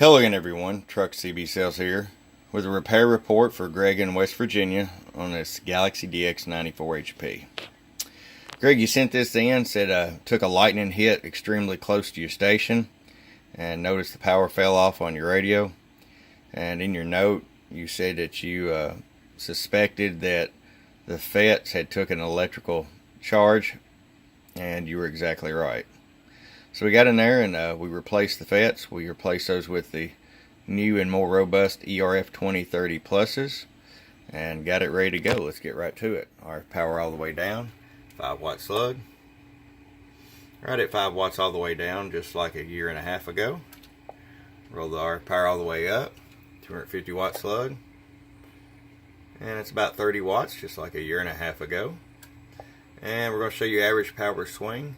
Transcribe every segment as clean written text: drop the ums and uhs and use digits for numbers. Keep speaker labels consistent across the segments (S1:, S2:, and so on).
S1: Hello again, everyone. Truck CB Sales here with a repair report for Greg in West Virginia on this Galaxy DX 94 HP. Greg, you sent this in, said took a lightning hit extremely close to your station and noticed the power fell off on your radio. And in your note, you said that you suspected that the FETs had took an electrical charge, and you were exactly right. So we got in there and we replaced the FETs. We replaced those with the new and more robust ERF 2030 pluses and got it ready to go. Let's get right to it. Our power all the way down, 5-watt slug. Right at 5 watts all the way down, just like a year and a half ago. Roll our power all the way up, 250-watt slug. And it's about 30 watts, just like a year and a half ago. And we're going to show you average power swing.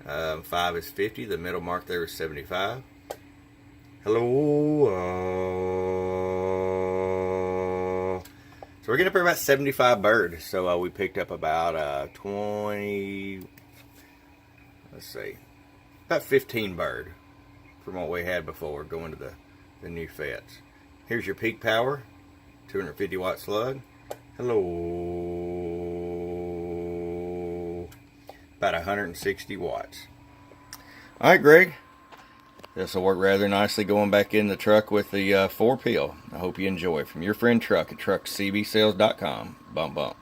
S1: 5 is 50, the middle mark there is 75. Hello. So we're getting up here about 75 bird. So we picked up about 20, let's see, about 15 bird from what we had before going to the new FETs. Here's your peak power, 250 watt slug. Hello. About 160 watts. Alright, Greg, this will work rather nicely going back in the truck with the 4 pill. I hope you enjoy. From your friend Truck at truckcbsales.com. Bump bump.